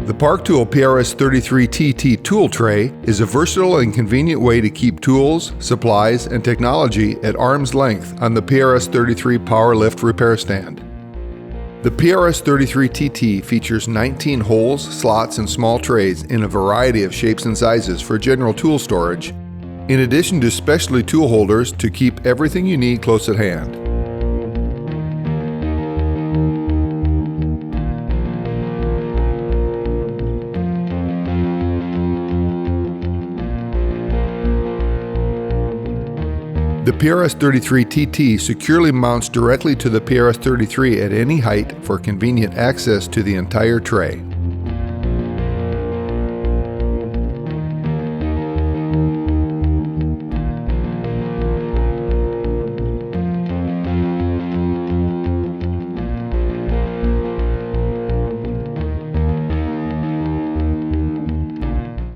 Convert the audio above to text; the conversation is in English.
The Park Tool PRS-33TT tool tray is a versatile and convenient way to keep tools, supplies, and technology at arm's length on the PRS-33 power lift repair stand. The PRS-33TT features 19 holes, slots, and small trays in a variety of shapes and sizes for general tool storage, in addition to specialty tool holders to keep everything you need close at hand. The PRS-33TT securely mounts directly to the PRS-33 at any height for convenient access to the entire tray.